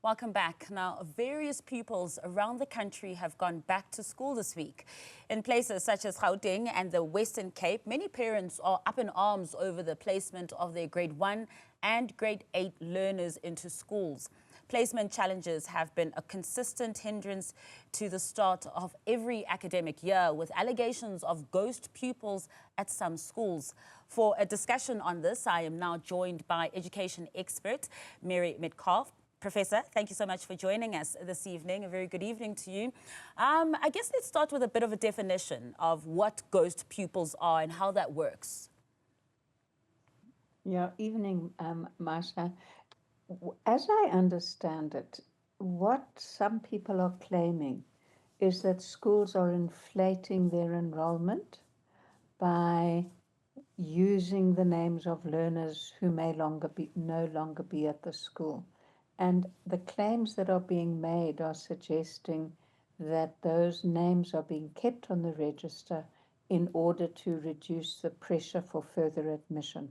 Welcome back. Now, various pupils around the country have gone back to school this week. In places such as Gauteng and the Western Cape, many parents are up in arms over the placement of their grade 1 and grade 8 learners into schools. Placement challenges have been a consistent hindrance to the start of every academic year, with allegations of ghost pupils at some schools. For a discussion on this, I am now joined by education expert Metcalfe. Professor, thank you so much for joining us this evening. A very good evening to you. I guess let's start with a bit of a definition of what ghost pupils are and how that works. Yeah, evening, Marsha. As I understand it, what some people are claiming is that schools are inflating their enrollment by using the names of learners who may no longer be at the school. And the claims that are being made are suggesting that those names are being kept on the register in order to reduce the pressure for further admission.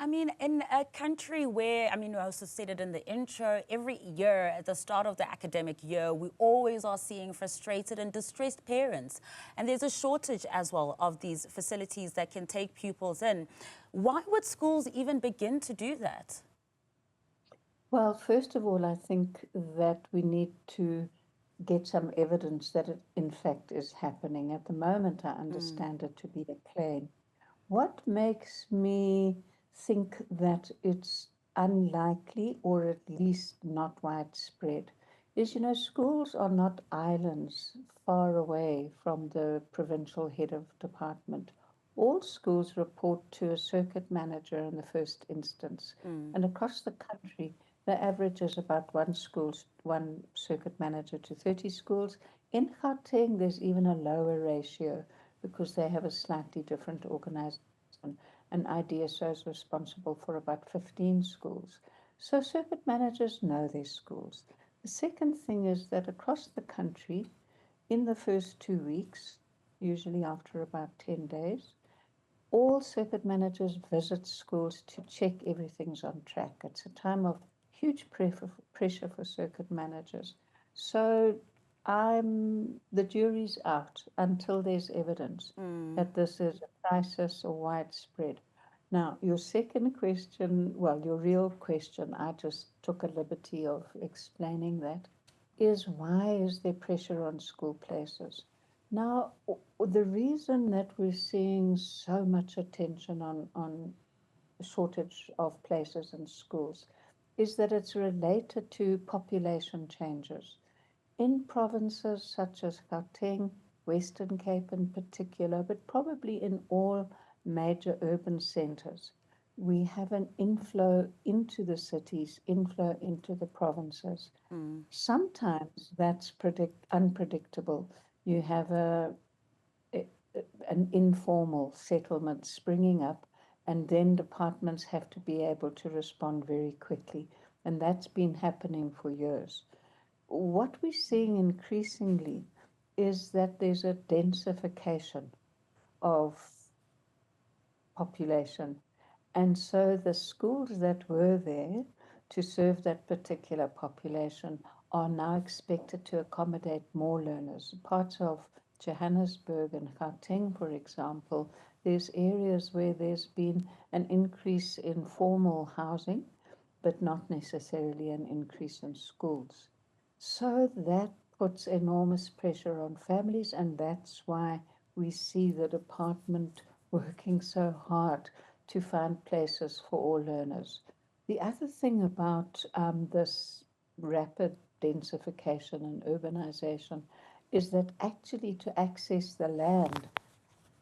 I mean, in a country where, I also said it in the intro, every year at the start of the academic year, we always are seeing frustrated and distressed parents. And there's a shortage as well of these facilities that can take pupils in. Why would schools even begin to do that? Well, first of all, I think that we need to get some evidence that it in fact is happening. At the moment, I understand it to be a claim. What makes me think that it's unlikely, or at least not widespread, is, schools are not islands far away from the provincial head of department. All schools report to a circuit manager in the first instance. And across the country, the average is about one circuit manager to 30 schools. In Gauteng, there's even a lower ratio because they have a slightly different organization. An IDSO is responsible for about 15 schools. So circuit managers know their schools. The second thing is that across the country, in the first 2 weeks, usually after about 10 days, all circuit managers visit schools to check everything's on track. It's a time of huge pressure for circuit managers. So the jury's out until there's evidence that this is a crisis or widespread. Now, your second question, well, your real question, I just took a liberty of explaining that, is why is there pressure on school places? Now, the reason that we're seeing so much attention on shortage of places in schools is that it's related to population changes. In provinces such as Gauteng, Western Cape in particular, but probably in all major urban centers, we have an inflow into the cities, inflow into the provinces. Sometimes that's unpredictable. You have an informal settlement springing up, and then departments have to be able to respond very quickly. And that's been happening for years. What we're seeing increasingly is that there's a densification of population. And so the schools that were there to serve that particular population are now expected to accommodate more learners. Parts of Johannesburg and Gauteng, for example, there's areas where there's been an increase in formal housing, but not necessarily an increase in schools. So that puts enormous pressure on families, and that's why we see the department working so hard to find places for all learners. The other thing about this rapid densification and urbanization is that actually to access the land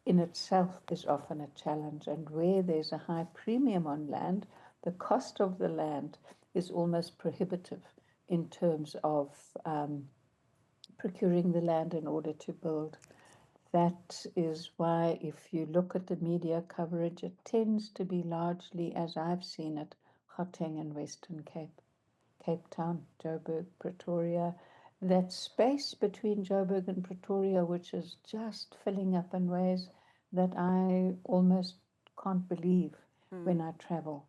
in itself is often a challenge. And where there's a high premium on land, the cost of the land is almost prohibitive in terms of procuring the land in order to build. That is why if you look at the media coverage, it tends to be largely, as I've seen it, Gauteng and Western Cape, Cape Town, Joburg, Pretoria. That space between Joburg and Pretoria, which is just filling up in ways that I almost can't believe when I travel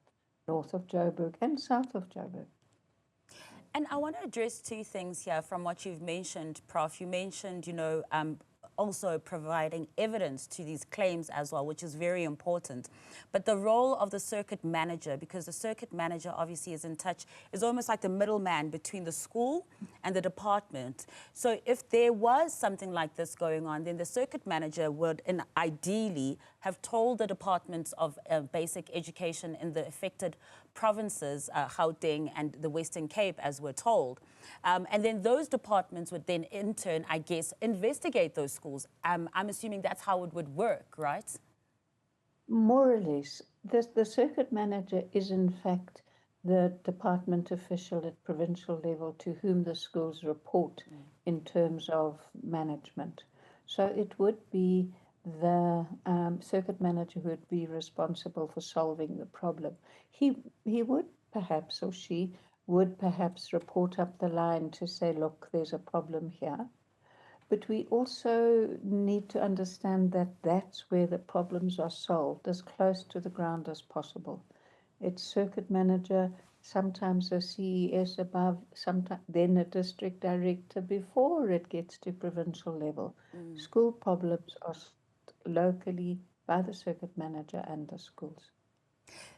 north of Joburg and south of Joburg. And I want to address two things here from what you've mentioned, Prof. You mentioned, also providing evidence to these claims as well, which is very important. But the role of the circuit manager, because the circuit manager obviously is in touch, is almost like the middleman between the school and the department. So if there was something like this going on, then the circuit manager would ideally have told the departments of basic education in the affected provinces, Gauteng and the Western Cape, as we're told. And then those departments would then, in turn, I guess, investigate those schools. I'm assuming that's how it would work, right? More or less. The circuit manager is, in fact, the department official at provincial level to whom the schools report in terms of management. So it would be the circuit manager who would be responsible for solving the problem. He would perhaps, or she would perhaps report up the line to say, look, there's a problem here. But we also need to understand that that's where the problems are solved, as close to the ground as possible. It's circuit manager, sometimes a CES above, sometimes then a district director before it gets to provincial level. School problems are locally by the circuit manager and the schools.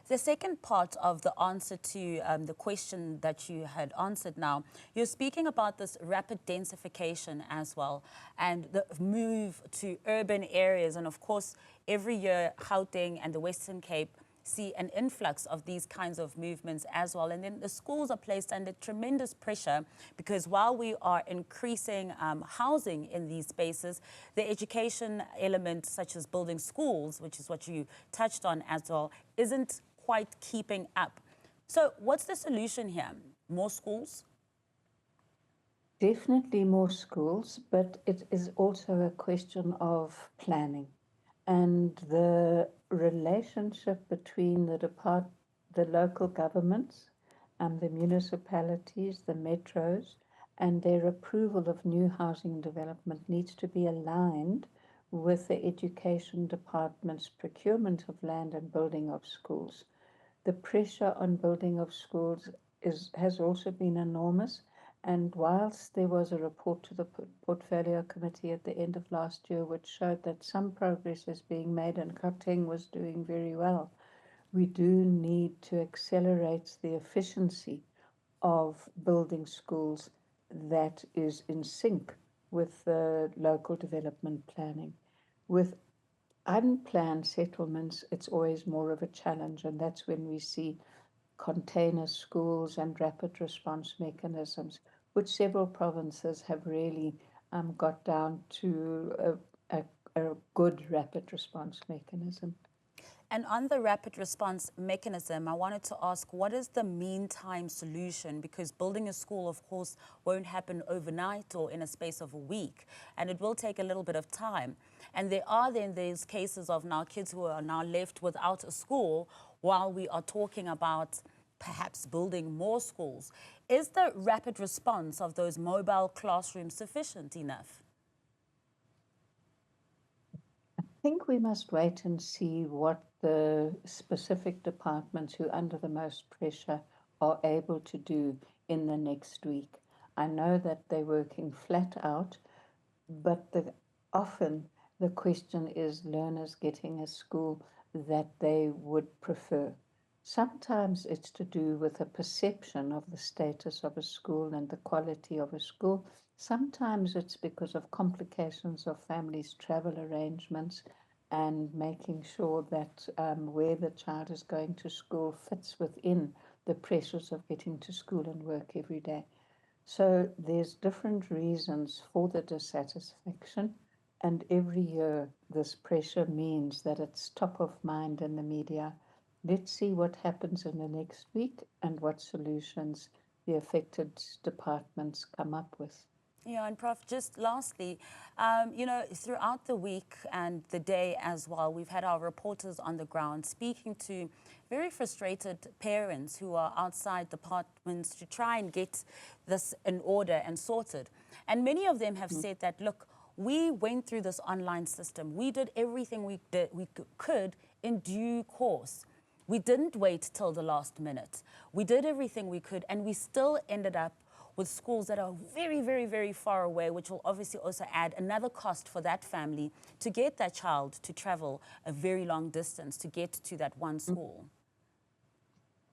The second part of the answer to the question that you had answered now, you're speaking about this rapid densification as well and the move to urban areas. And of course, every year, Gauteng and the Western Cape see an influx of these kinds of movements as well. And then the schools are placed under tremendous pressure because while we are increasing housing in these spaces, the education element, such as building schools, which is what you touched on as well, isn't quite keeping up. So what's the solution here? More schools? Definitely more schools, but it is also a question of planning and the relationship between the local governments and the municipalities, the metros, and their approval of new housing development needs to be aligned with the education department's procurement of land and building of schools. The pressure on building of schools has also been enormous. And whilst there was a report to the Portfolio Committee at the end of last year, which showed that some progress is being made and Gauteng was doing very well, we do need to accelerate the efficiency of building schools that is in sync with the local development planning. With unplanned settlements, it's always more of a challenge, and that's when we see container schools and rapid response mechanisms, which several provinces have really got down to a good rapid response mechanism. And on the rapid response mechanism, I wanted to ask, what is the meantime solution? Because building a school, of course, won't happen overnight or in a space of a week, and it will take a little bit of time. And there are then these cases of now kids who are now left without a school while we are talking about perhaps building more schools. Is the rapid response of those mobile classrooms sufficient enough? I think we must wait and see what the specific departments who are under the most pressure are able to do in the next week. I know that they're working flat out, but often the question is learners getting a school that they would prefer. Sometimes it's to do with a perception of the status of a school and the quality of a school. Sometimes it's because of complications of families' travel arrangements and making sure that where the child is going to school fits within the pressures of getting to school and work every day. So there's different reasons for the dissatisfaction, and every year this pressure means that it's top of mind in the media. Let's see what happens in the next week and what solutions the affected departments come up with. Yeah, and Prof, just lastly, throughout the week and the day as well, we've had our reporters on the ground speaking to very frustrated parents who are outside departments to try and get this in order and sorted. And many of them have said that, look, we went through this online system. We did everything we could in due course. We didn't wait till the last minute. We did everything we could, and we still ended up with schools that are very, very, very far away, which will obviously also add another cost for that family to get that child to travel a very long distance to get to that one school.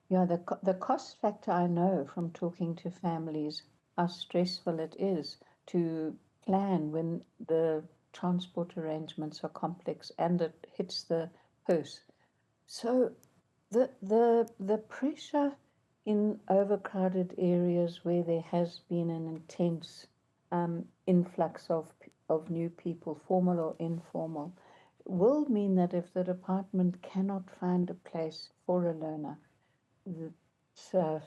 Yeah, the cost factor, I know from talking to families how stressful it is to plan when the transport arrangements are complex and it hits the purse. So the pressure in overcrowded areas where there has been an intense influx of new people, formal or informal, will mean that if the department cannot find a place for a learner, the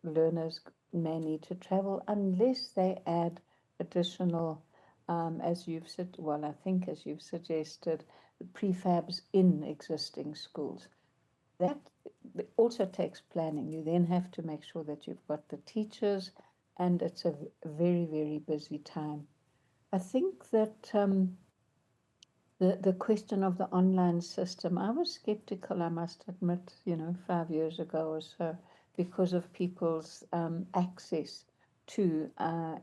learners may need to travel unless they add additional, as you've said, well, I think as you've suggested, prefabs in existing schools. That also takes planning. You then have to make sure that you've got the teachers, and it's a very, very busy time. I think that the question of the online system, I was skeptical, I must admit, 5 years ago or so, because of people's access to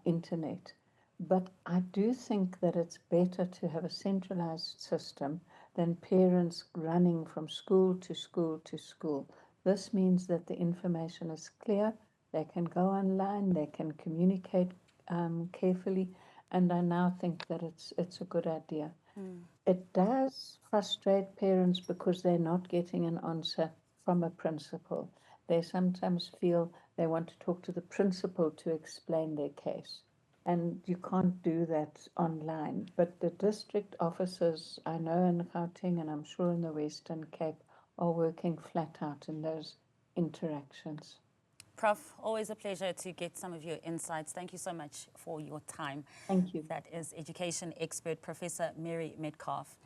internet. But I do think that it's better to have a centralized system than parents running from school to school to school. This means that the information is clear, they can go online, they can communicate carefully, and I now think that it's a good idea. It does frustrate parents because they're not getting an answer from a principal. They sometimes feel they want to talk to the principal to explain their case. And you can't do that online. But the district officers, I know in Gauteng and I'm sure in the Western Cape, are working flat out in those interactions. Prof, always a pleasure to get some of your insights. Thank you so much for your time. Thank you. That is education expert, Professor Mary Metcalfe.